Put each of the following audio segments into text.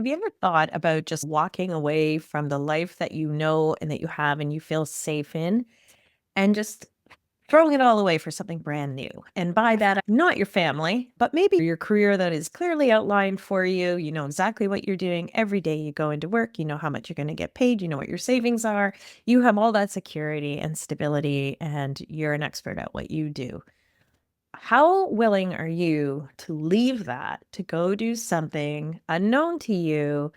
Have you ever thought about just walking away from the life that you know and that you have and you feel safe in and just throwing it all away for something brand new? And by that, not your family, but maybe your career that is clearly outlined for you. You know exactly what you're doing every day you go into work. You know how much you're going to get paid. You know what your savings are. You have all that security and stability, and you're an expert at what you do. How willing are you to leave that to go do something unknown to you,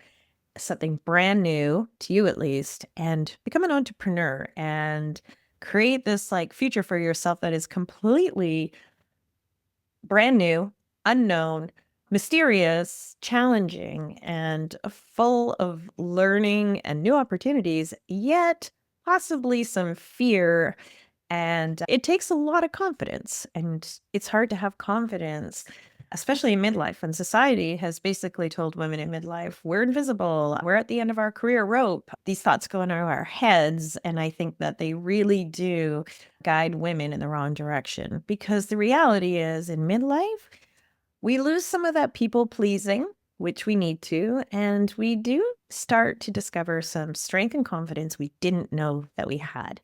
something brand new to you at least, and become an entrepreneur and create this like future for yourself that is completely brand new, unknown, mysterious, challenging, and full of learning and new opportunities, yet possibly some fear, and it takes a lot of confidence. And it's hard to have confidence, especially in midlife. And society has basically told women in midlife, we're invisible, we're at the end of our career rope. These thoughts go into our heads. And I think that they really do guide women in the wrong direction, because the reality is in midlife, we lose some of that people pleasing, which we need to, and we do start to discover some strength and confidence we didn't know that we had.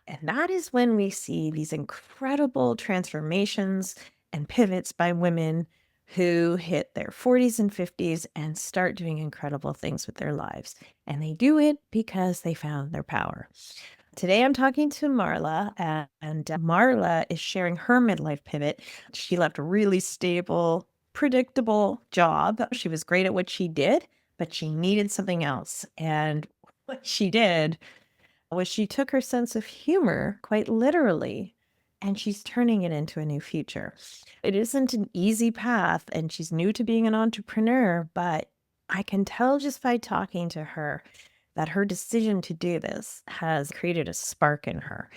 And that is when we see these incredible transformations and pivots by women who hit their 40s and 50s and start doing incredible things with their lives. And they do it because they found their power. Today, I'm talking to Marla, and Marla is sharing her midlife pivot. She left a really stable, predictable job. She was great at what she did, but she needed something else. And what she did was she took her sense of humor quite literally, and she's turning it into a new future. It isn't an easy path, and she's new to being an entrepreneur, but I can tell just by talking to her that her decision to do this has created a spark in her.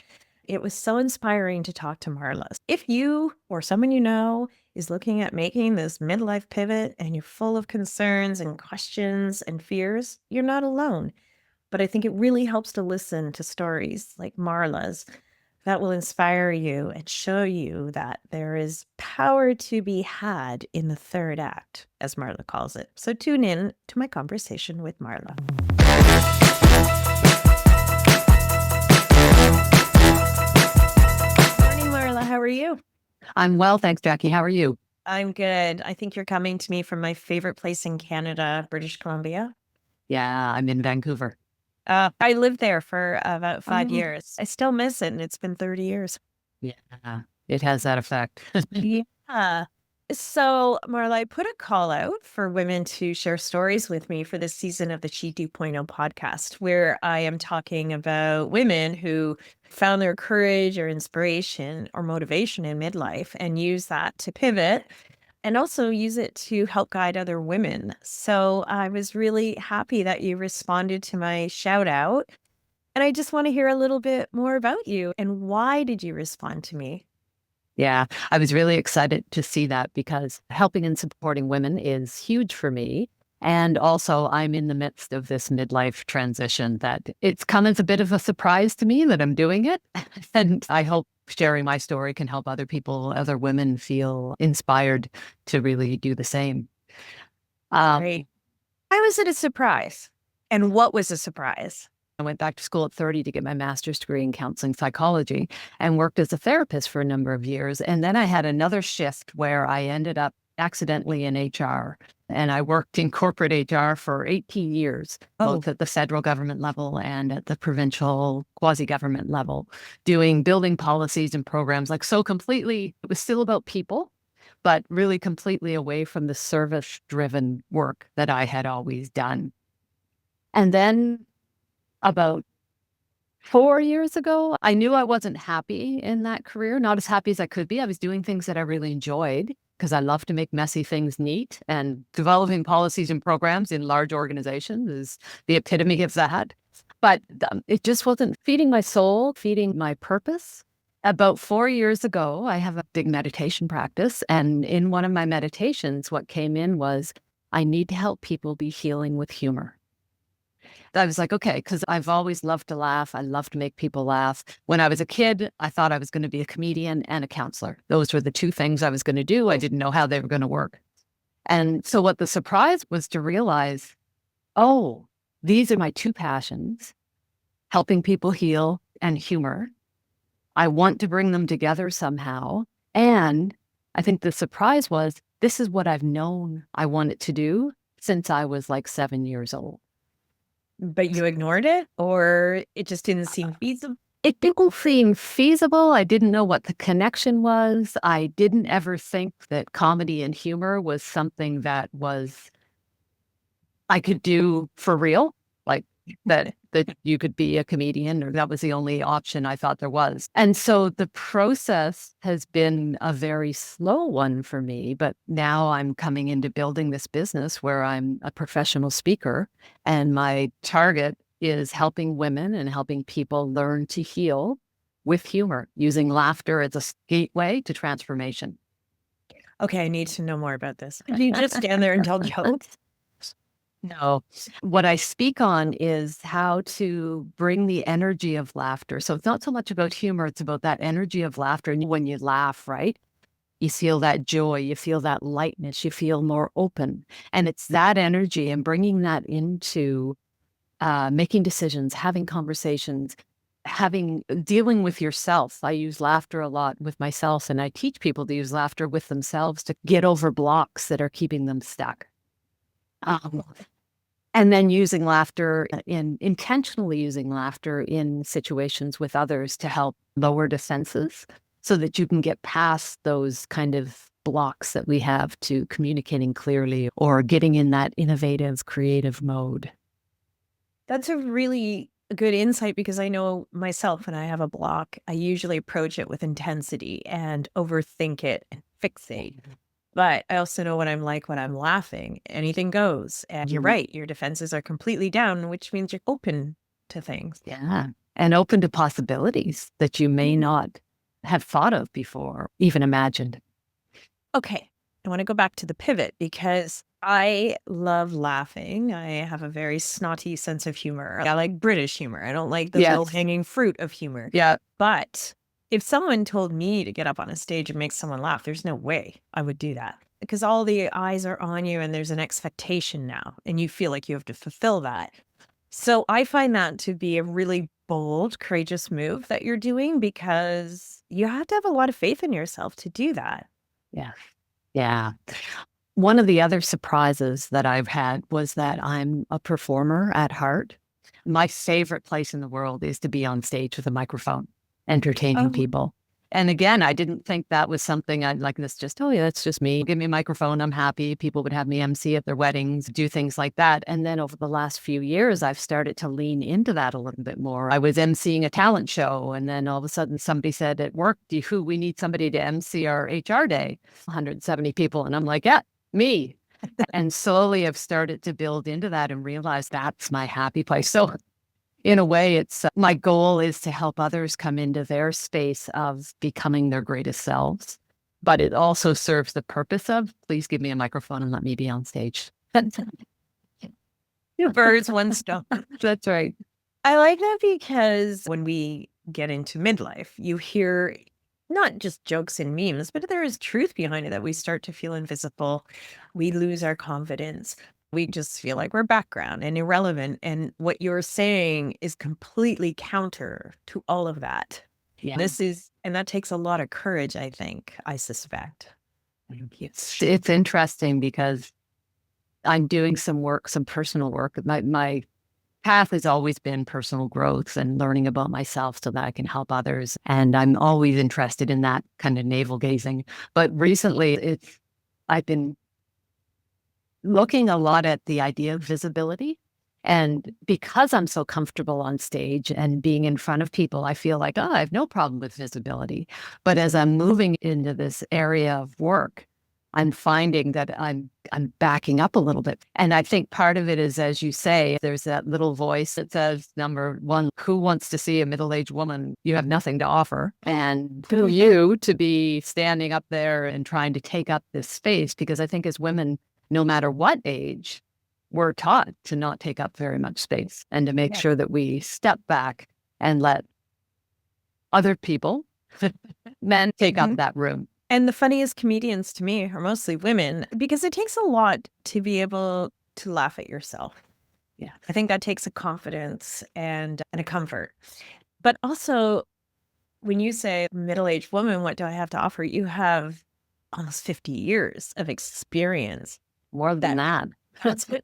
It was so inspiring to talk to Marla. If you or someone you know is looking at making this midlife pivot and you're full of concerns and questions and fears, you're not alone. But I think it really helps to listen to stories like Marla's that will inspire you and show you that there is power to be had in the third act, as Marla calls it. So tune in to my conversation with Marla. Morning, Marla. How are you? I'm well, thanks, Jackie. How are you? I'm good. I think you're coming to me from my favorite place in Canada, British Columbia. Yeah, I'm in Vancouver. I lived there for about 5 years. Oh. I still miss it, and it's been 30 years. Yeah, it has that effect. Yeah. So, Marla, I put a call out for women to share stories with me for this season of the She 2.0 podcast, where I am talking about women who found their courage or inspiration or motivation in midlife and use that to pivot and also use it to help guide other women. So I was really happy that you responded to my shout out. And I just want to hear a little bit more about you and why did you respond to me? Yeah, I was really excited to see that because helping and supporting women is huge for me. And also, I'm in the midst of this midlife transition that it's come as a bit of a surprise to me that I'm doing it. And I hope sharing my story can help other people, other women feel inspired to really do the same. Great. Why was it a surprise? And what was a surprise? I went back to school at 30 to get my master's degree in counseling psychology and worked as a therapist for a number of years. And then I had another shift where I ended up accidentally in HR. And I worked in corporate HR for 18 years, both at the federal government level and at the provincial quasi-government level, building policies and programs. Like, so completely, it was still about people, but really completely away from the service-driven work that I had always done. And then about 4 years ago, I knew I wasn't happy in that career, not as happy as I could be. I was doing things that I really enjoyed because I love to make messy things neat, and developing policies and programs in large organizations is the epitome of that. But it just wasn't feeding my soul, feeding my purpose. About 4 years ago, I have a big meditation practice. And in one of my meditations, what came in was, I need to help people be healing with humor. I was like, okay, because I've always loved to laugh. I love to make people laugh. When I was a kid, I thought I was going to be a comedian and a counselor. Those were the two things I was going to do. I didn't know how they were going to work. And so what the surprise was to realize Oh, these are my two passions, helping people heal and humor. I want to bring them together somehow. And I think the surprise was this is what I've known I wanted to do since I was like 7 years old. But you ignored it, or it just didn't seem feasible? It didn't seem feasible. I didn't know what the connection was. I didn't ever think that comedy and humor was something that was I could do for real, like that you could be a comedian, or that was the only option I thought there was. And so the process has been a very slow one for me, but now I'm coming into building this business where I'm a professional speaker, and my target is helping women and helping people learn to heal with humor, using laughter as a gateway to transformation. Okay, I need to know more about this. Do you just stand there and tell jokes? No, what I speak on is how to bring the energy of laughter. So it's not so much about humor, it's about that energy of laughter. And when you laugh, right, you feel that joy, you feel that lightness, you feel more open. And it's that energy and bringing that into making decisions, having conversations, dealing with yourself. I use laughter a lot with myself, and I teach people to use laughter with themselves to get over blocks that are keeping them stuck. Um, and then using laughter intentionally using laughter in situations with others to help lower defenses so that you can get past those kind of blocks that we have to communicating clearly or getting in that innovative, creative mode. That's a really good insight, because I know myself when I have a block, I usually approach it with intensity and overthink it and fixate. But I also know what I'm like when I'm laughing. Anything goes. And you're Mhm. right. Your defenses are completely down, which means you're open to things. Yeah. And open to possibilities that you may Mhm. not have thought of before, even imagined. Okay. I want to go back to the pivot, because I love laughing. I have a very snotty sense of humor. I like British humor. I don't like the low Yes. hanging fruit of humor. Yeah. But if someone told me to get up on a stage and make someone laugh, there's no way I would do that, because all the eyes are on you and there's an expectation now, and you feel like you have to fulfill that. So I find that to be a really bold, courageous move that you're doing, because you have to have a lot of faith in yourself to do that. Yeah. Yeah. One of the other surprises that I've had was that I'm a performer at heart. My favorite place in the world is to be on stage with a microphone, entertaining Oh, people. And again, I didn't think that was something I'd like this just, oh yeah, that's just me. Give me a microphone. I'm happy. People would have me MC at their weddings, do things like that. And then over the last few years, I've started to lean into that a little bit more. I was MCing a talent show, and then all of a sudden somebody said at work, we need somebody to MC our HR day, 170 people. And I'm like, yeah, me. And slowly I've started to build into that and realize that's my happy place. So in a way, it's my goal is to help others come into their space of becoming their greatest selves. But it also serves the purpose of, please give me a microphone and let me be on stage. two birds, one stone. That's right. I like that, because when we get into midlife, you hear not just jokes and memes, but there is truth behind it, that we start to feel invisible. We lose our confidence. We just feel like we're background and irrelevant. And what you're saying is completely counter to all of that. Yeah. And that takes a lot of courage, I think, I suspect. Thank you. It's interesting because I'm doing some work, some personal work. My path has always been personal growth and learning about myself so that I can help others. And I'm always interested in that kind of navel gazing. But recently I've been looking a lot at the idea of visibility. And because I'm so comfortable on stage and being in front of people, I feel like, oh, I have no problem with visibility. But as I'm moving into this area of work, I'm finding that I'm backing up a little bit. And I think part of it is, as you say, there's that little voice that says, number one, who wants to see a middle-aged woman? You have nothing to offer. And for you to be standing up there and trying to take up this space, because I think as women, no matter what age, we're taught to not take up very much space and to make sure that we step back and let other people, men, take up Mhm. that room. And the funniest comedians to me are mostly women, because it takes a lot to be able to laugh at yourself. Yeah. I think that takes a confidence and a comfort. But also, when you say middle-aged woman, what do I have to offer? You have almost 50 years of experience. More than That that. that's what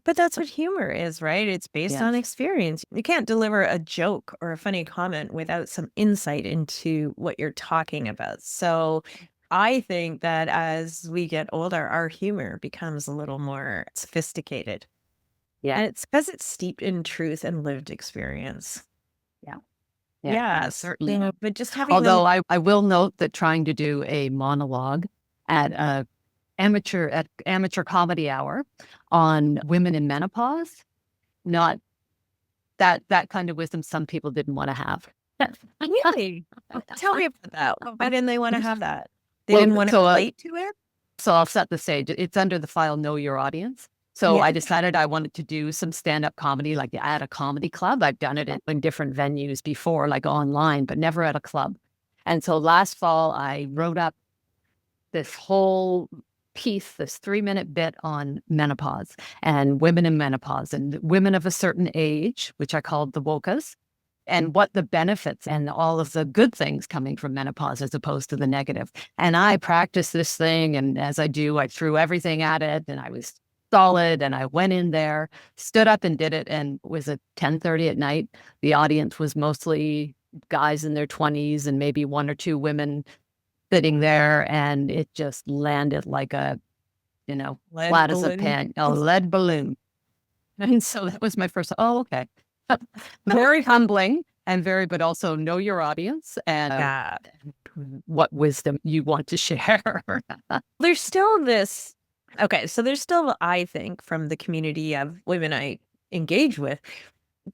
but that's what humor is, right? It's based on Yes. experience. You can't deliver a joke or a funny comment without some insight into what you're talking about. So I think that as we get older, our humor becomes a little more sophisticated. Yeah. And it's because it's steeped in truth and lived experience. Yeah. Yeah. Yes. Certainly. But just having them. Although I will note that trying to do a monologue at a amateur comedy hour on women in menopause, not that kind of wisdom some people didn't want to have. Really? Tell me about that. Why didn't they want to have that? They Well, didn't want to relate to it? so I'll set the stage. It's under the file Know Your Audience. So Yeah. I decided I wanted to do some stand-up comedy, like at a comedy club. I've done it in different venues before, like online, but never at a club. And so last fall, I wrote up this whole piece, this 3-minute bit on menopause and women in menopause and women of a certain age, which I called the wokas, and what the benefits and all of the good things coming from menopause as opposed to the negative. And I practiced this thing. And as I do, I threw everything at it and I was solid and I went in there, stood up and did it. And it was at 10:30 at night. The audience was mostly guys in their 20s and maybe one or two women sitting there. And it just landed like a, Lead flat as a balloon. pan, a lead balloon. And so that was my first, oh, okay. Very humbling and but also know your audience and Yeah. what wisdom you want to share. There's still this. Okay, so there's still, I think, from the community of women I engage with,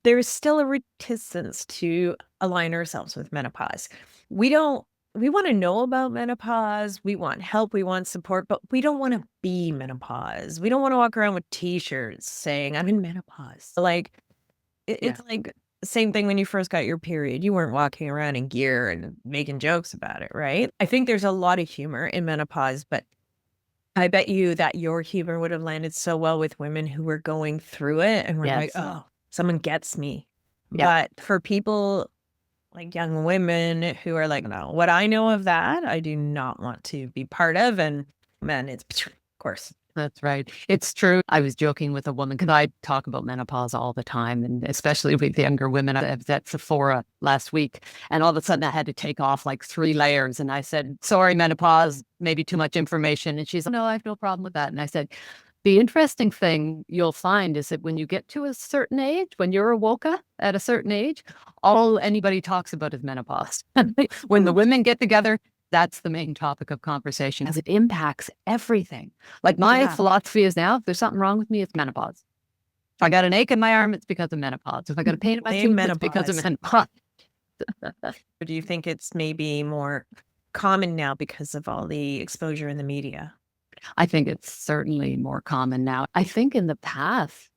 there's still a reticence to align ourselves with menopause. We don't, we want to know about menopause. We want help. We want support, but we don't want to be menopause. We don't want to walk around with t-shirts saying, I'm in menopause. Like, Yeah. it's like the same thing when you first got your period. You weren't walking around in gear and making jokes about it, right? I think there's a lot of humor in menopause, but I bet you that your humor would have landed so well with women who were going through it and were like, Yes. "Oh, someone gets me." Yeah. But for people like young women who are like, "No, what I know of that, I do not want to be part of." And man, it's of course. That's right. It's true. I was joking with a woman because I talk about menopause all the time, and especially with younger women. I was at Sephora last week, and all of a sudden I had to take off like 3 layers. And I said, sorry, menopause, maybe too much information. And she's like, no, I have no problem with that. And I said, the interesting thing you'll find is that when you get to a certain age, when you're a woka at a certain age, all anybody talks about is menopause. When the women get together, that's the main topic of conversation as it impacts everything. Like my philosophy is now, if there's something wrong with me, it's menopause. If I got an ache in my arm, it's because of menopause. If I got a pain in my Blame tooth, it's because of menopause. Or do you think it's maybe more common now because of all the exposure in the media? I think it's certainly more common now. I think in the past,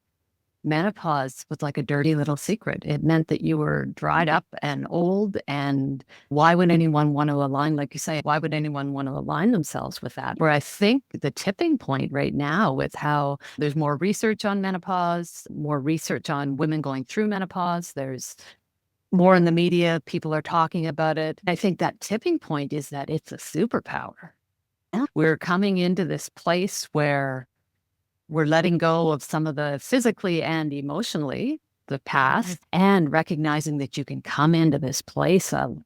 menopause was like a dirty little secret. It meant that you were dried up and old. And why would anyone want to align, like you say, why would anyone want to align themselves with that? Where I think the tipping point right now with how there's more research on menopause, more research on women going through menopause, there's more in the media, people are talking about it. I think that tipping point is that it's a superpower. We're coming into this place where we're letting go of some of the physically and emotionally, the past, and recognizing that you can come into this place of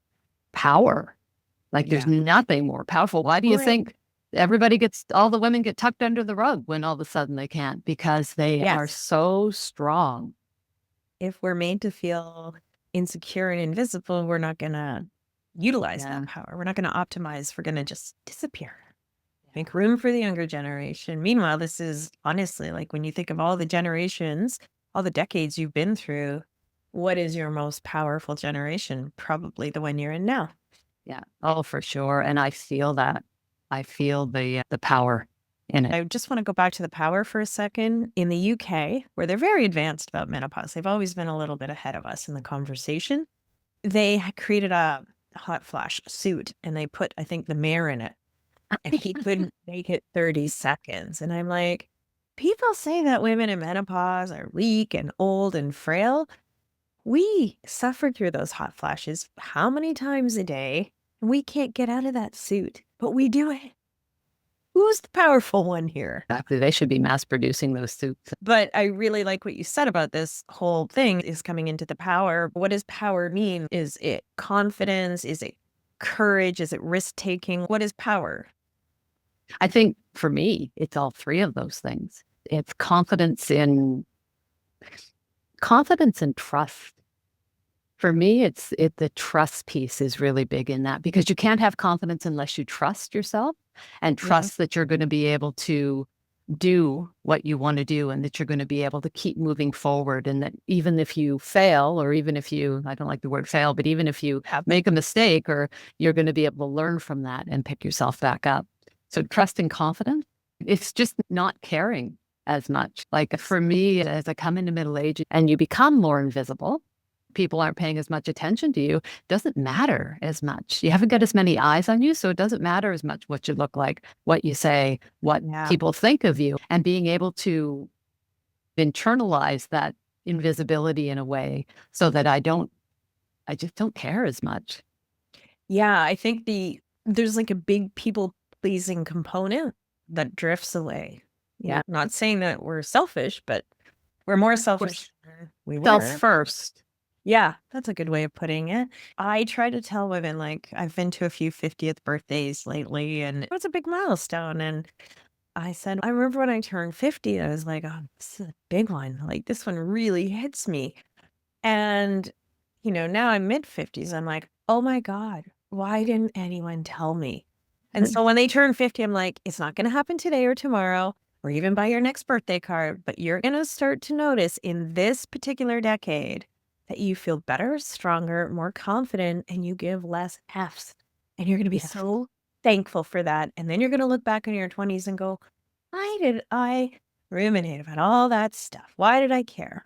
power. Like there's nothing more powerful. Why do you think all the women get tucked under the rug when all of a sudden they can't? Because they are so strong. If we're made to feel insecure and invisible, we're not going to utilize that power. We're not going to optimize. We're going to just disappear. Make room for the younger generation. Meanwhile, this is honestly like when you think of all the generations, all the decades you've been through, what is your most powerful generation? Probably the one you're in now. Yeah. Oh, for sure. And I feel that. I feel the power in it. I just want to go back to the power for a second. In the UK, where they're very advanced about menopause, they've always been a little bit ahead of us in the conversation. They had created a hot flash suit and they put, I think, the mayor in it. And he couldn't make it 30 seconds. And I'm like, People say that women in menopause are weak and old and frail. We suffer through those hot flashes how many times a day? And we can't get out of that suit, but we do it. Who's the powerful one here? Exactly. They should be mass producing those suits. But I really like what you said about this whole thing is coming into the power. What does power mean? Is it confidence? Is it courage? Is it risk taking? What is power? I think for me, it's all three of those things. It's confidence and trust. For me, the trust piece is really big in that, because you can't have confidence unless you trust yourself and trust that you're going to be able to do what you want to do, and that you're going to be able to keep moving forward. And that even if you fail, or even if you, I don't like the word fail, but even if you make a mistake, or you're going to be able to learn from that and pick yourself back up. So trust and confidence, it's just not caring as much. Like for me, as I come into middle age and you become more invisible, people aren't paying as much attention to you, doesn't matter as much. You haven't got as many eyes on you, so it doesn't matter as much what you look like, what you say, what people think of you. And being able to internalize that invisibility in a way so that I just don't care as much. Yeah, I think there's like a big people pleasing component that drifts away. Yeah. Not saying that we're selfish, but we're more selfish than we were. Self first. Yeah, that's a good way of putting it. I try to tell women, like, I've been to a few 50th birthdays lately, and it was a big milestone. And I said, I remember when I turned 50, I was like, oh, this is a big one. Like, this one really hits me. And, now I'm mid 50s. I'm like, oh my God, why didn't anyone tell me? And so when they turn 50, I'm like, it's not going to happen today or tomorrow, or even by your next birthday card, but you're going to start to notice in this particular decade that you feel better, stronger, more confident, and you give less Fs. And you're going to be so thankful for that. And then you're going to look back in your 20s and go, why did I ruminate about all that stuff? Why did I care?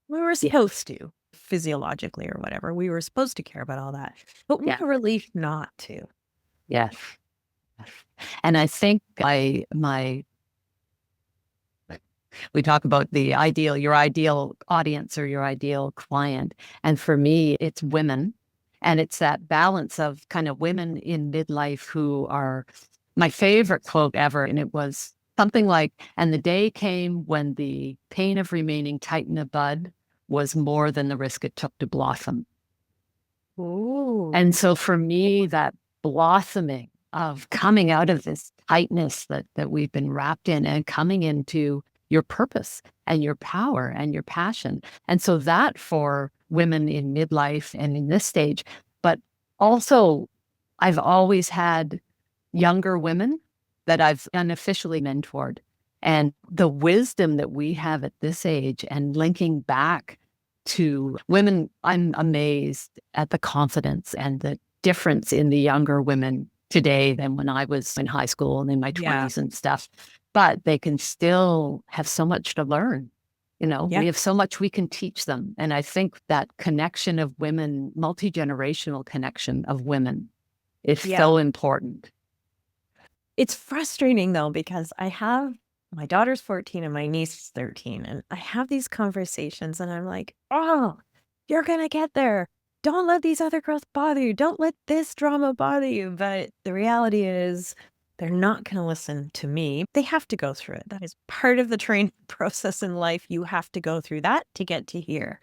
We were supposed to, physiologically or whatever. We were supposed to care about all that. But what a relief not to. Yes. And I think we talk about your ideal audience or your ideal client. And for me, it's women. And it's that balance of kind of women in midlife who are my favorite quote ever. And it was something like, and the day came when the pain of remaining tight in a bud was more than the risk it took to blossom. Ooh. And so for me, that blossoming of coming out of this tightness that we've been wrapped in and coming into your purpose and your power and your passion. And so that for women in midlife and in this stage, but also I've always had younger women that I've unofficially mentored. And the wisdom that we have at this age and linking back to women, I'm amazed at the confidence and the difference in the younger women today than when I was in high school and in my 20s and stuff. But they can still have so much to learn. We have so much we can teach them. And I think that connection of women, multi-generational connection of women is so important. It's frustrating though, because I have my daughter's 14 and my niece is 13. And I have these conversations and I'm like, oh, you're going to get there. Don't let these other girls bother you. Don't let this drama bother you. But the reality is they're not going to listen to me. They have to go through it. That is part of the training process in life. You have to go through that to get to here.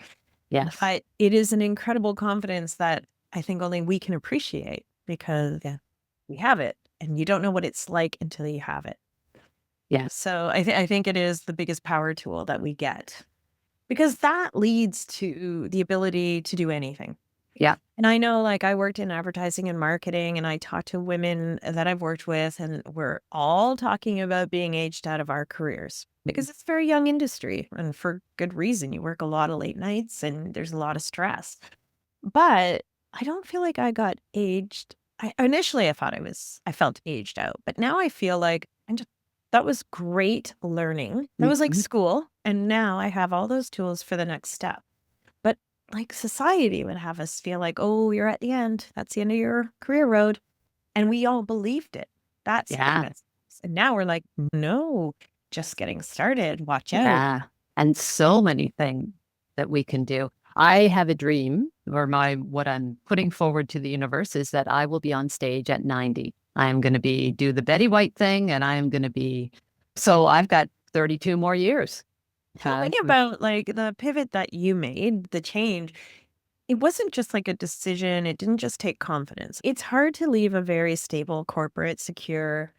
Yes. But it is an incredible confidence that I think only we can appreciate, because we have it and you don't know what it's like until you have it. Yeah. So I think it is the biggest power tool that we get, because that leads to the ability to do anything. Yeah. And I know, like, I worked in advertising and marketing, and I talked to women that I've worked with, and we're all talking about being aged out of our careers, because it's a very young industry, and for good reason. You work a lot of late nights and there's a lot of stress. But I don't feel like I got aged. Initially I thought I felt aged out, but now I feel like that was great learning. That was like school. And now I have all those tools for the next step. But like society would have us feel like, oh, you're at the end. That's the end of your career road. And we all believed it. That's famous. And now we're like, no, just getting started. Watch out. Yeah. And so many things that we can do. I have a dream, or what I'm putting forward to the universe is that I will be on stage at 90. I am going to do the Betty White thing, and I am going to so I've got 32 more years. Tell me about like the pivot that you made, the change. It wasn't just like a decision. It didn't just take confidence. It's hard to leave a very stable, corporate, secure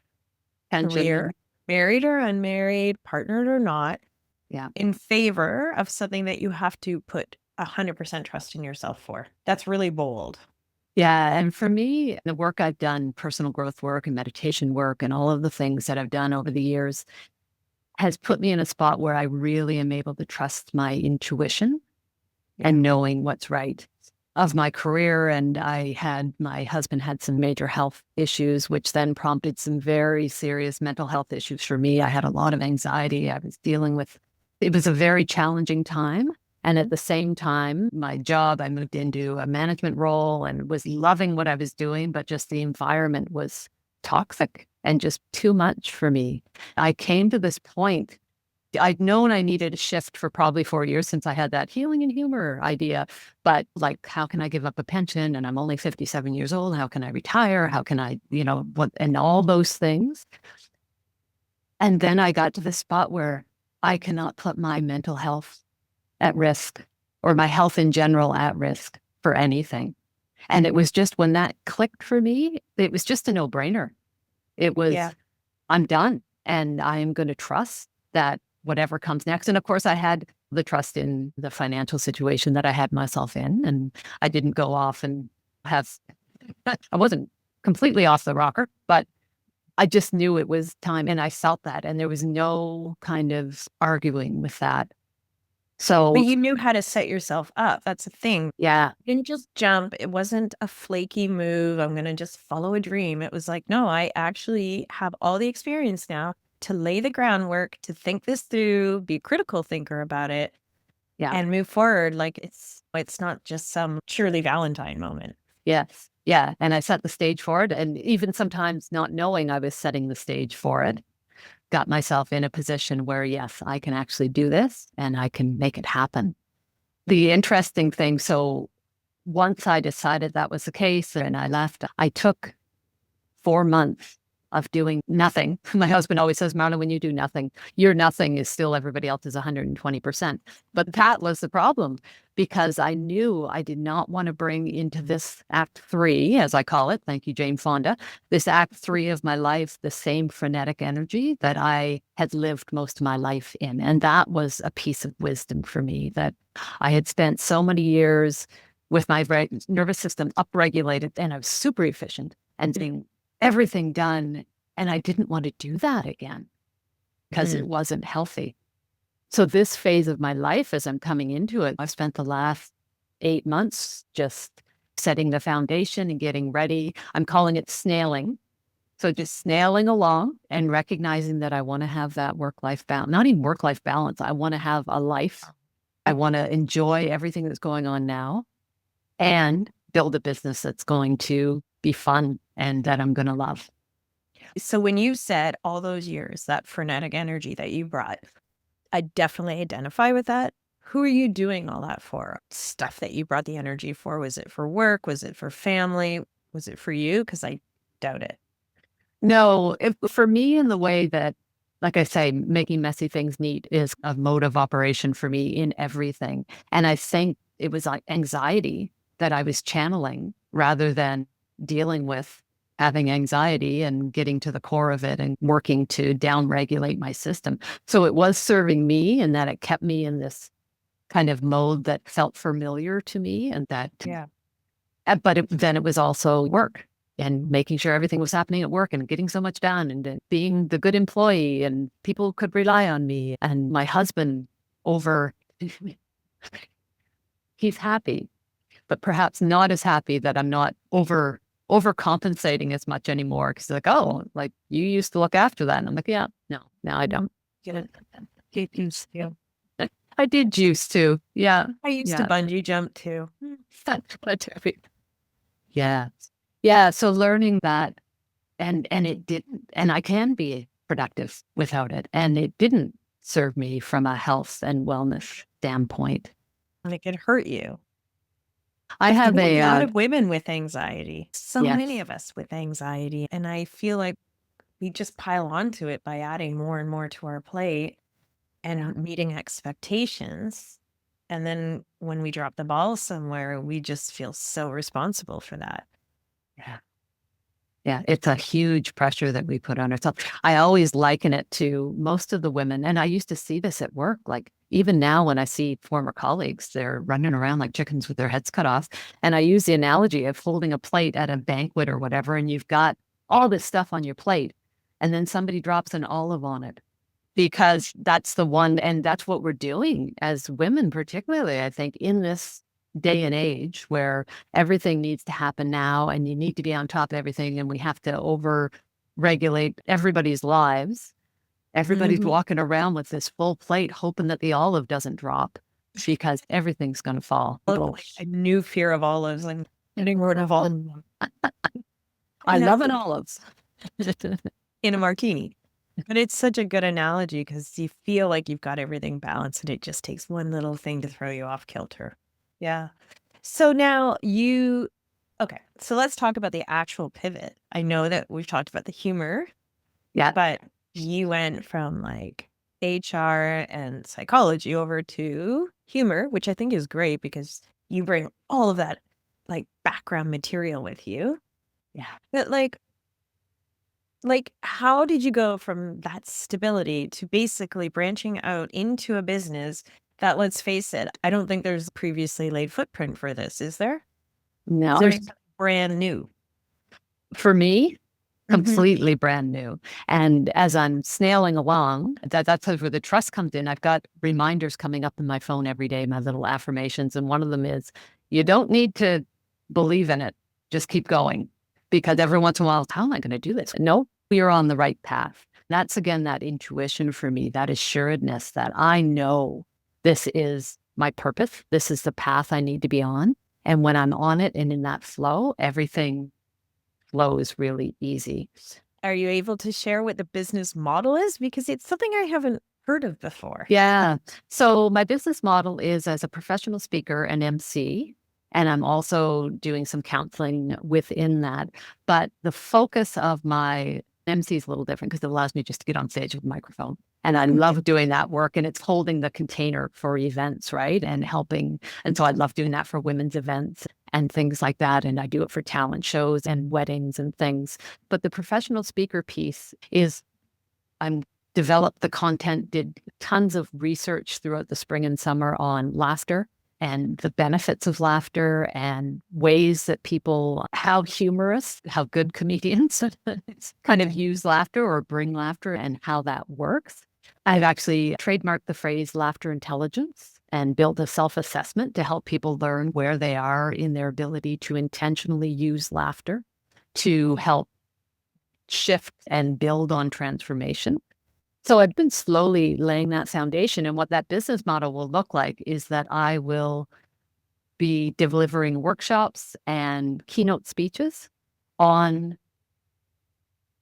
Pension. career, married or unmarried, partnered or not, Yeah. in favor of something that you have to put 100% trust in yourself for. That's really bold. Yeah. And for me, the work I've done, personal growth work and meditation work, and all of the things that I've done over the years has put me in a spot where I really am able to trust my intuition and knowing what's right of my career. And my husband had some major health issues, which then prompted some very serious mental health issues for me. I had a lot of anxiety. I was dealing with, it was a very challenging time. And at the same time, my job, I moved into a management role and was loving what I was doing, but just the environment was toxic and just too much for me. I came to this point. I'd known I needed a shift for probably 4 years since I had that healing and humor idea. But like, how can I give up a pension? And I'm only 57 years old. How can I retire? How can I, and all those things. And then I got to the spot where I cannot put my mental health at risk, or my health in general at risk for anything. And it was just when that clicked for me, it was just a no-brainer. It was, I'm done. And I am going to trust that whatever comes next. And of course, I had the trust in the financial situation that I had myself in. And I didn't go off and I wasn't completely off the rocker, but I just knew it was time. And I felt that. And there was no kind of arguing with that. So, but you knew how to set yourself up. That's the thing. Yeah. You didn't just jump. It wasn't a flaky move. I'm going to just follow a dream. It was like, no, I actually have all the experience now to lay the groundwork, to think this through, be a critical thinker about it, and move forward. Like it's not just some Shirley Valentine moment. Yes. Yeah. And I set the stage for it. And even sometimes not knowing I was setting the stage for it, got myself in a position where, yes, I can actually do this and I can make it happen. The interesting thing, so once I decided that was the case and I left, I took 4 months of doing nothing. My husband always says, Marla, when you do nothing, your nothing is still everybody else's 120%. But that was the problem, because I knew I did not want to bring into this act 3, as I call it, thank you, Jane Fonda, this act 3 of my life, the same frenetic energy that I had lived most of my life in. And that was a piece of wisdom for me, that I had spent so many years with my nervous system upregulated, and I was super efficient and getting everything done. And I didn't want to do that again because it wasn't healthy. So this phase of my life, as I'm coming into it, I've spent the last 8 months just setting the foundation and getting ready. I'm calling it snailing. So just snailing along and recognizing that I want to have that work-life balance, not even work-life balance. I want to have a life. I want to enjoy everything that's going on now and build a business that's going to be fun and that I'm going to love. So when you said all those years, that frenetic energy that you brought, I definitely identify with that. Who are you doing all that for? Stuff that you brought the energy for. Was it for work? Was it for family? Was it for you? Because I doubt it. No, for me, in the way that, like I say, making messy things neat is a mode of operation for me in everything. And I think it was like anxiety that I was channeling rather than dealing with having anxiety and getting to the core of it and working to downregulate my system. So it was serving me, and that it kept me in this kind of mode that felt familiar to me, and that, but then it was also work and making sure everything was happening at work and getting so much done and being the good employee and people could rely on me. And my husband he's happy, but perhaps not as happy that I'm not overcompensating as much anymore. Because like, oh, like you used to look after that. And I'm like, yeah, no, now I don't. I did used to. Yeah. I used to bungee jump too. That's what I do. Yeah. Yeah. So learning that, and it didn't, and I can be productive without it. And it didn't serve me from a health and wellness standpoint. And it could hurt you. I have A lot a, of women with anxiety, so yes, many of us with anxiety. And I feel like we just pile onto it by adding more and more to our plate and meeting expectations. And then when we drop the ball somewhere, we just feel so responsible for that. yeah. Yeah, it's a huge pressure that we put on ourselves. I always liken it to most of the women, and I used to see this at work. Like even now, when I see former colleagues, they're running around like chickens with their heads cut off. And I use the analogy of holding a plate at a banquet or whatever, and you've got all this stuff on your plate, and then somebody drops an olive on it because that's the one, and that's what we're doing as women, particularly, I think, in this day and age where everything needs to happen now and you need to be on top of everything and we have to over regulate everybody's lives. Everybody's Mhm. walking around with this full plate hoping that the olive doesn't drop because everything's going to fall. Oh, a new fear of olives and getting rid of all of them. I And love that's an olive. in a martini. But it's such a good analogy because you feel like you've got everything balanced and it just takes one little thing to throw you off kilter. Yeah. So now okay, so let's talk about the actual pivot. I know that we've talked about the humor, Yeah. but you went from like HR and psychology over to humor, which I think is great because you bring all of that like background material with you. Yeah. But like how did you go from that stability to basically branching out into a business that, let's face it, I don't think there's previously laid footprint for this, is there? No, There's brand new. for me, Mhm. completely brand new. And as I'm snailing along, that's where the trust comes in. I've got reminders coming up in my phone every day, my little affirmations. And one of them is, you don't need to believe in it. Just keep going. Because every once in a while, how am I going to do this? No, you're on the right path. That's again, that intuition for me, that assuredness that I know this is my purpose. This is the path I need to be on. And when I'm on it and in that flow, everything flows really easy. Are you able to share what the business model is? Because it's something I haven't heard of before. Yeah. So my business model is as a professional speaker and MC, and I'm also doing some counseling within that. But the focus of my MC is a little different because it allows me just to get on stage with a microphone. And I Okay. love doing that work, and it's holding the container for events, right? And helping. And so I love doing that for women's events and things like that. And I do it for talent shows and weddings and things. But the professional speaker piece is I'm developed the content, did tons of research throughout the spring and summer on laughter and the benefits of laughter and ways that people, how humorous, how good comedians kind of use laughter or bring laughter and how that works. I've actually trademarked the phrase laughter intelligence and built a self-assessment to help people learn where they are in their ability to intentionally use laughter to help shift and build on transformation. So I've been slowly laying that foundation. And what that business model will look like is that I will be delivering workshops and keynote speeches on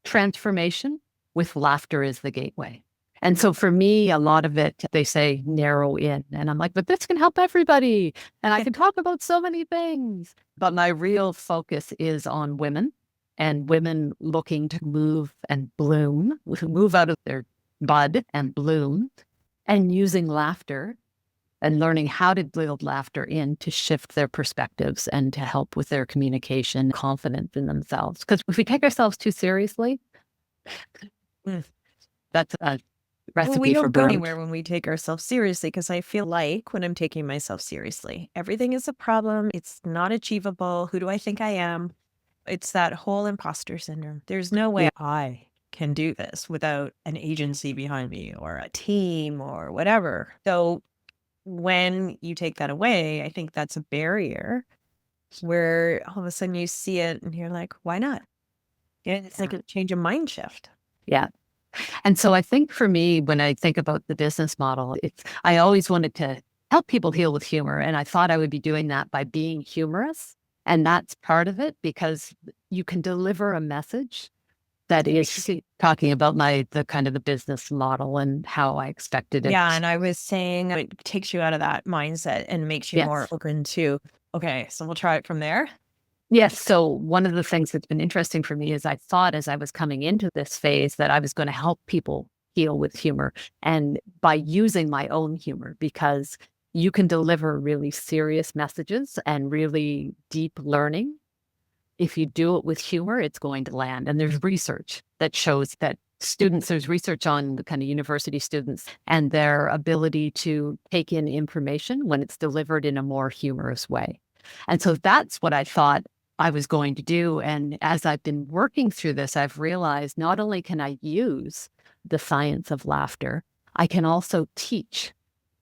transformation with laughter as the gateway. And so for me, a lot of it, they say narrow in. And I'm like, but this can help everybody. And I can talk about so many things. But my real focus is on women and women looking to move and bloom, move out of their bud and bloom, and using laughter and learning how to build laughter in to shift their perspectives and to help with their communication, confidence in themselves. Because if we take ourselves too seriously, Mm. that's a Well, we recipe for don't go burnout. anywhere when we take ourselves seriously because I feel like when I'm taking myself seriously, everything is a problem. It's not achievable. Who do I think I am? It's that whole imposter syndrome. There's no way Yeah. I can do this without an agency behind me or a team or whatever. So when you take that away, I think that's a barrier where all of a sudden you see it and you're like, why not? Yeah, it's like a change of mind shift. Yeah. And so I think for me, when I think about the business model, I always wanted to help people heal with humor. And I thought I would be doing that by being humorous. And that's part of it because you can deliver a message that is talking about the kind of the business model and how I expected it. Yeah. And I was saying it takes you out of that mindset and makes you more Yes. open to, okay, so we'll try it from there. Yes. So one of the things that's been interesting for me is I thought as I was coming into this phase that I was going to help people heal with humor, and by using my own humor, because you can deliver really serious messages and really deep learning. If you do it with humor, it's going to land. And there's research that shows that there's research on the kind of university students and their ability to take in information when it's delivered in a more humorous way. And so that's what I thought I was going to do. And as I've been working through this, I've realized not only can I use the science of laughter, I can also teach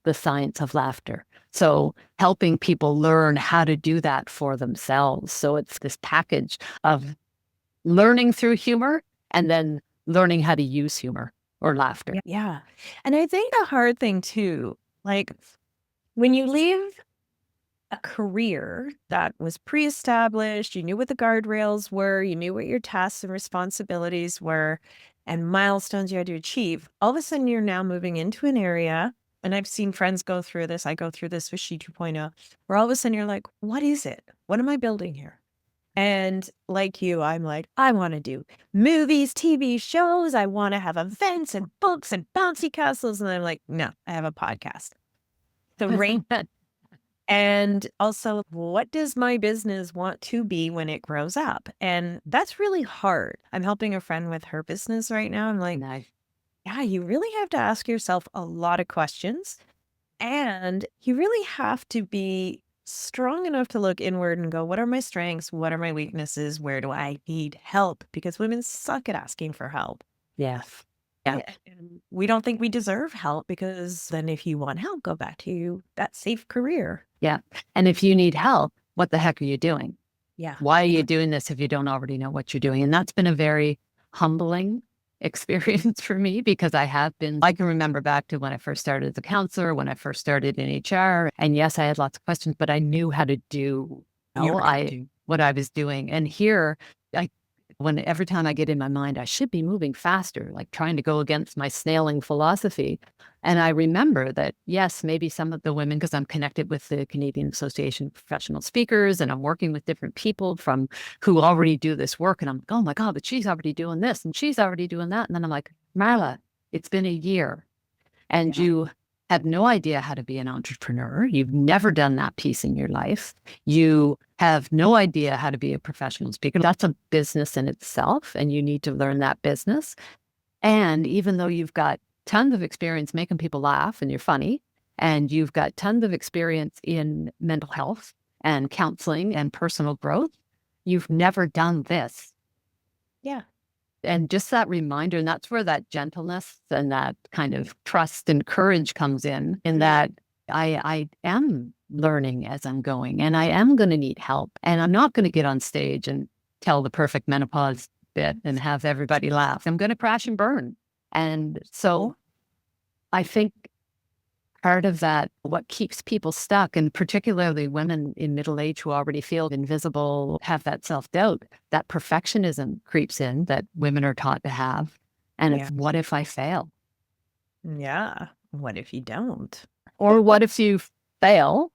the science of laughter. So helping people learn how to do that for themselves. So it's this package of learning through humor and then learning how to use humor or laughter. Yeah. And I think a hard thing too, like when you leave a career that was pre-established, you knew what the guardrails were, you knew what your tasks and responsibilities were, and milestones you had to achieve. All of a sudden, you're now moving into an area, and I've seen friends go through this. I go through this with She 2.0, where all of a sudden you're like, what is it? What am I building here? And like you, I'm like, I want to do movies, TV shows. I want to have events and books and bouncy castles. And I'm like, no, I have a podcast. So right. And also, what does my business want to be when it grows up? And that's really hard. I'm helping a friend with her business right now. I'm like, Nice. yeah, you really have to ask yourself a lot of questions. And you really have to be strong enough to look inward and go, what are my strengths? What are my weaknesses? Where do I need help? Because women suck at asking for help. Yes. Yeah. And we don't think we deserve help, because then if you want help, go back to that safe career. Yeah. And if you need help, what the heck are you doing? Yeah. Why are you doing this if you don't already know what you're doing? And that's been a very humbling experience for me, because I can remember back to when I first started as a counselor, when I first started in HR. And yes, I had lots of questions, but I knew how to do what I was doing. And here, every time I get in my mind, I should be moving faster, like trying to go against my snailing philosophy. And I remember that, yes, maybe some of the women, because I'm connected with the Canadian Association of Professional Speakers, and I'm working with different people who already do this work. And I'm like, oh my God, but she's already doing this and she's already doing that. And then I'm like, Marla, it's been a year and you have no idea how to be an entrepreneur. You've never done that piece in your life. You have no idea how to be a professional speaker. That's a business in itself, and you need to learn that business. And even though you've got tons of experience making people laugh and you're funny, and you've got tons of experience in mental health and counseling and personal growth, you've never done this. Yeah. And just that reminder, and that's where that gentleness and that kind of trust and courage comes in that I am learning as I'm going, and I am going to need help. And I'm not going to get on stage and tell the perfect menopause bit and have everybody laugh. I'm going to crash and burn. And so I think part of that, what keeps people stuck, and particularly women in middle age who already feel invisible, have that self-doubt, that perfectionism creeps in that women are taught to have. And it's, what if I fail? Yeah. What if you don't? Or what if you fail?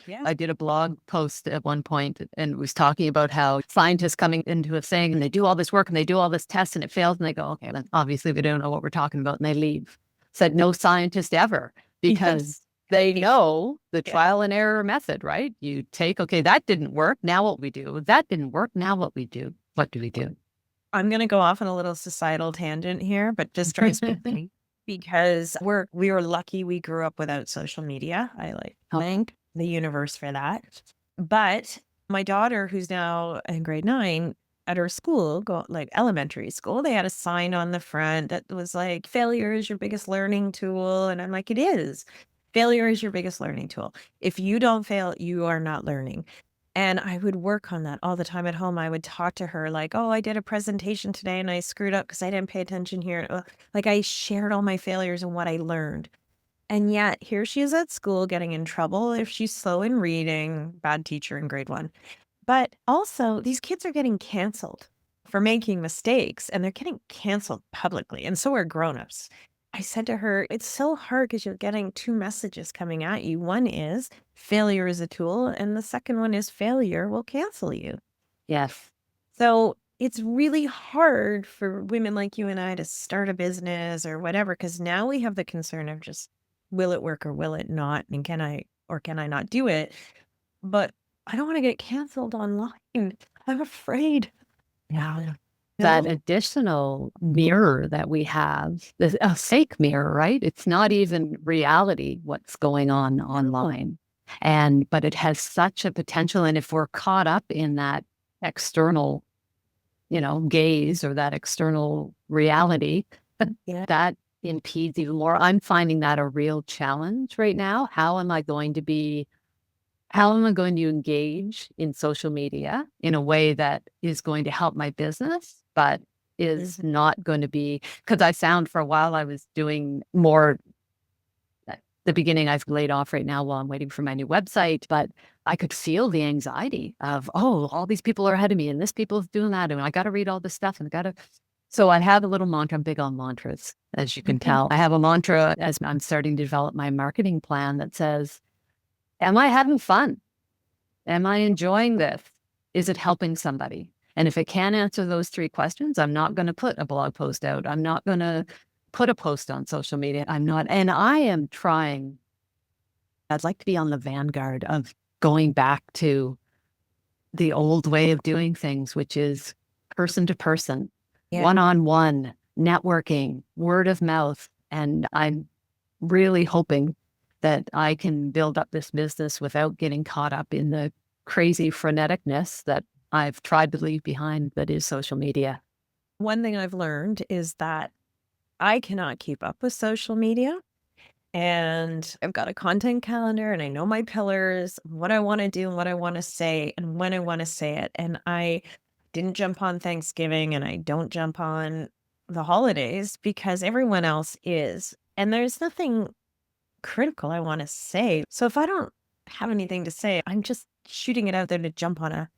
Yeah. I did a blog post at one point and was talking about how scientists coming into a thing and they do all this work and they do all this tests and it fails and they go, okay, then obviously we don't know what we're talking about, and they leave. Said no scientist ever, because they know the trial and error method, right? You take, okay, that didn't work. Now what we do? That didn't work. Now what we do? What do we do? I'm going to go off on a little societal tangent here, but just transparently, because we were lucky we grew up without social media. I thank the universe for that. But my daughter, who's now in grade 9, at her school, elementary school, they had a sign on the front that was like, failure is your biggest learning tool. And I'm like, it is. Failure is your biggest learning tool. If you don't fail, you are not learning. And I would work on that all the time at home. I would talk to her like, oh, I did a presentation today and I screwed up because I didn't pay attention here. Like, I shared all my failures and what I learned. And yet here she is at school getting in trouble if she's slow in reading, bad teacher in grade 1. But also, these kids are getting canceled for making mistakes, and they're getting canceled publicly. And so are grown-ups. I said to her, it's so hard because you're getting two messages coming at you. One is failure is a tool, and the second one is failure will cancel you. Yes. So it's really hard for women like you and I to start a business or whatever, because now we have the concern of just, will it work or will it not? And can I or can I not do it? But I don't want to get canceled online. I'm afraid. Yeah. You That know? additional mirror that we have, a fake mirror, right? It's not even reality what's going on online. But it has such a potential. And if we're caught up in that external, gaze or that external reality, Yeah. that impedes even more. I'm finding that a real challenge right now. How am I going to engage in social media in a way that is going to help my business, but is not going to be, because I found for a while I was doing more at the beginning. I've laid off right now while I'm waiting for my new website, but I could feel the anxiety of, oh, all these people are ahead of me and this people's doing that. And I got to read all this stuff and so I have a little mantra. I'm big on mantras, as you can tell. I have a mantra as I'm starting to develop my marketing plan that says, am I having fun? Am I enjoying this? Is it helping somebody? And if it can't answer those three questions, I'm not going to put a blog post out. I'm not going to put a post on social media. I'm not. And I am trying. I'd like to be on the vanguard of going back to the old way of doing things, which is person to person, Yeah. one-on-one, networking, word of mouth. And I'm really hoping that I can build up this business without getting caught up in the crazy freneticness that I've tried to leave behind that is social media. One thing I've learned is that I cannot keep up with social media. And I've got a content calendar and I know my pillars, what I want to do and what I want to say and when I want to say it. And I didn't jump on Thanksgiving and I don't jump on the holidays because everyone else is. And there's nothing critical I want to say. So if I don't have anything to say, I'm just shooting it out there to jump on a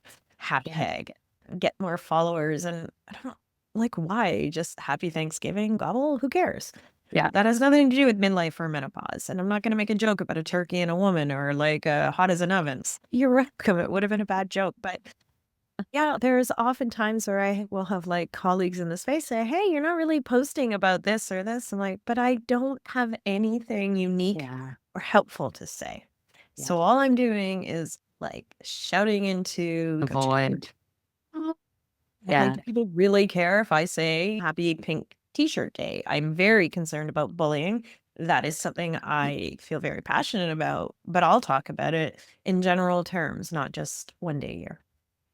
hashtag, get more followers. And I don't know, like, why? Just happy Thanksgiving, gobble? Who cares? Yeah. That has nothing to do with midlife or menopause. And I'm not going to make a joke about a turkey and a woman or like hot as an oven. You're welcome. It would have been a bad joke. But yeah, there's often times where I will have like colleagues in the space say, hey, you're not really posting about this or this. I'm like, but I don't have anything unique Yeah. or helpful to say. Yeah. So all I'm doing is like shouting into The void. yeah. Yeah. Like, people really care if I say happy pink t-shirt day. I'm very concerned about bullying. That is something I feel very passionate about, but I'll talk about it in general terms, not just one day a year.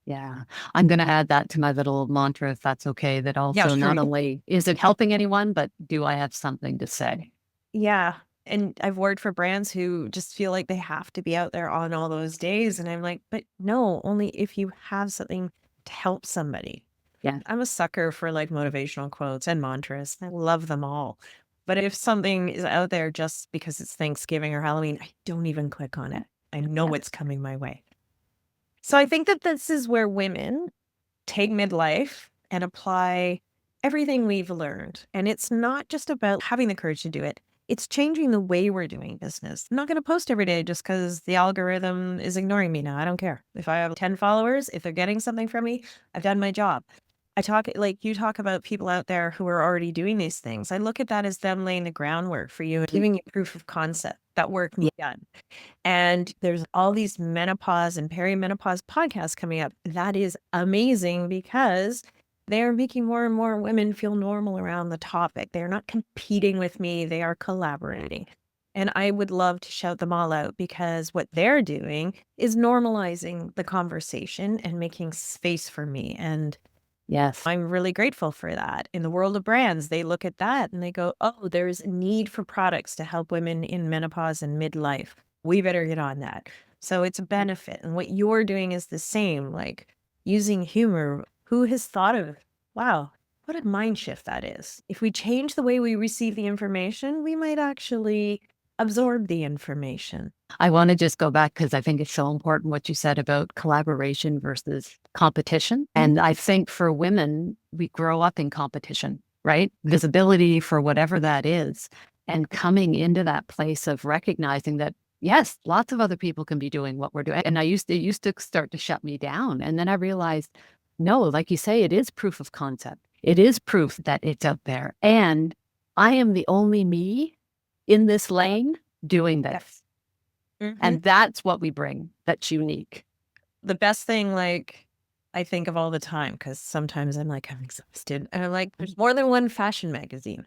Yeah. I'm going to add that to my little mantra, if that's okay, that also Sure. not only is it helping anyone, but do I have something to say? Yeah. And I've worked for brands who just feel like they have to be out there on all those days. And I'm like, but no, only if you have something to help somebody. Yeah. I'm a sucker for like motivational quotes and mantras. I love them all. But if something is out there just because it's Thanksgiving or Halloween, I don't even click on it. I know it's coming my way. So I think that this is where women take midlife and apply everything we've learned. And it's not just about having the courage to do it. It's changing the way we're doing business. I'm not going to post every day just because the algorithm is ignoring me now. I don't care. If I have 10 followers, if they're getting something from me, I've done my job. I talk like you talk about people out there who are already doing these things. I look at that as them laying the groundwork for you and giving you proof of concept that work can be done. And there's all these menopause and perimenopause podcasts coming up. That is amazing because they're making more and more women feel normal around the topic. They're not competing with me, they are collaborating. And I would love to shout them all out because what they're doing is normalizing the conversation and making space for me. And Yes. I'm really grateful for that. In the world of brands, they look at that and they go, oh, there's a need for products to help women in menopause and midlife. We better get on that. So it's a benefit. And what you're doing is the same, like using humor. Who has thought of, wow, what a mind shift that is. If we change the way we receive the information, we might actually absorb the information. I want to just go back because I think it's so important what you said about collaboration versus competition. And I think for women, we grow up in competition, right? Visibility for whatever that is. And coming into that place of recognizing that, yes, lots of other people can be doing what we're doing. And it used to start to shut me down. And then I realized, no, like you say, it is proof of concept. It is proof that it's out there. And I am the only me in this lane doing this. And that's what we bring that's unique. The best thing, like, I think of all the time, because sometimes I'm like, I'm exhausted. And I'm like, there's more than one fashion magazine,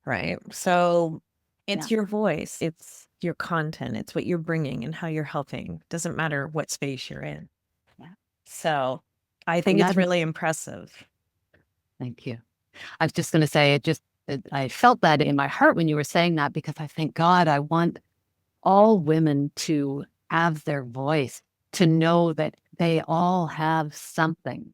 right? So it's your voice, it's your content, it's what you're bringing and how you're helping. Doesn't matter what space you're in. So I think it's really impressive. Thank you. I was just going to say, I felt that in my heart when you were saying that, because I think, God, I want all women to have their voice, to know that they all have something,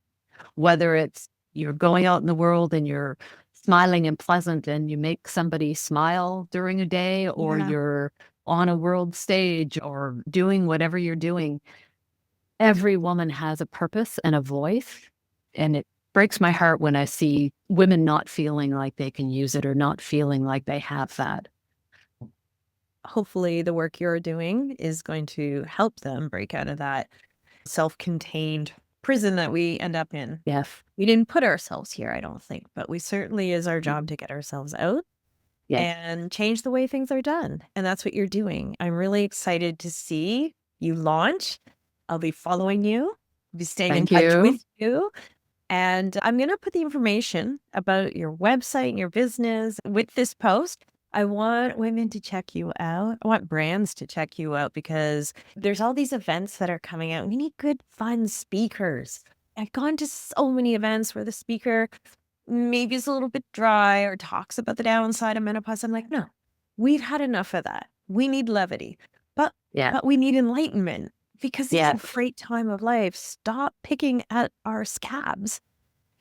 whether it's you're going out in the world and you're smiling and pleasant and you make somebody smile during a day, or you're on a world stage or doing whatever you're doing. Every woman has a purpose and a voice, and it breaks my heart when I see women not feeling like they can use it or not feeling like they have that. Hopefully the work you're doing is going to help them break out of that self-contained prison that we end up in. Yes. We didn't put ourselves here, I don't think, but we certainly is our job to get ourselves out and change the way things are done. And that's what you're doing. I'm really excited to see you launch. I'll be following you, be staying in touch with you. And I'm going to put the information about your website and your business with this post. I want women to check you out. I want brands to check you out, because there's all these events that are coming out. We need good, fun speakers. I've gone to so many events where the speaker maybe is a little bit dry or talks about the downside of menopause. I'm like, no, we've had enough of that. We need levity, but we need enlightenment, because it's a great time of life. Stop picking at our scabs.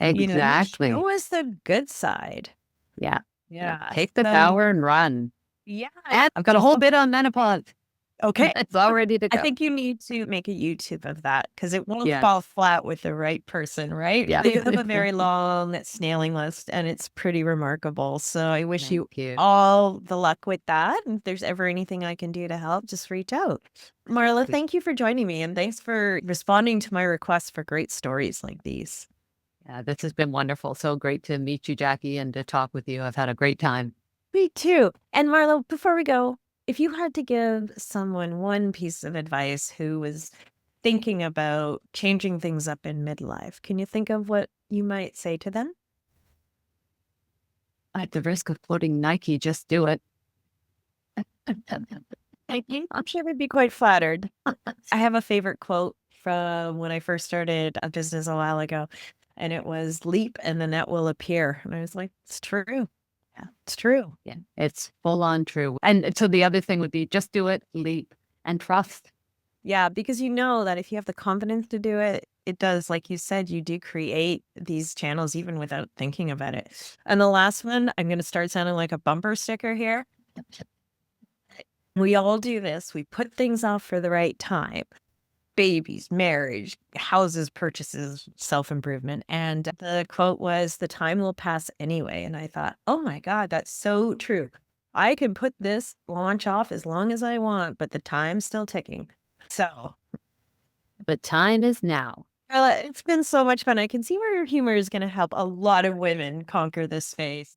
Exactly. Show us the good side. Yeah. Take the power and run. Yeah. I've got a whole bit on menopause. Okay. It's all ready to go. I think you need to make a YouTube of that, because it won't fall flat with the right person, right? Yeah. You have a very long snailing list, and it's pretty remarkable. So I wish you all the luck with that. And if there's ever anything I can do to help, just reach out. Marla, thank you for joining me, and thanks for responding to my request for great stories like these. Yeah, this has been wonderful. So great to meet you, Jackie, and to talk with you. I've had a great time. Me too. And Marla, before we go, if you had to give someone one piece of advice who was thinking about changing things up in midlife, can you think of what you might say to them? At the risk of quoting Nike, just do it. I'm sure we'd be quite flattered. I have a favorite quote from when I first started a business a while ago, and it was, leap and the net will appear. And I was like, it's true. Yeah, it's true. Yeah, it's full on true. And so the other thing would be just do it, leap, and trust. Yeah, because you know that if you have the confidence to do it, it does, like you said, you do create these channels even without thinking about it. And the last one, I'm going to start sounding like a bumper sticker here. We all do this. We put things off for the right time. Babies, marriage, houses, purchases, self-improvement. And the quote was, the time will pass anyway. And I thought, oh my God, that's so true. I can put this launch off as long as I want, but the time's still ticking. So. But time is now. It's been so much fun. I can see where your humor is going to help a lot of women conquer this phase.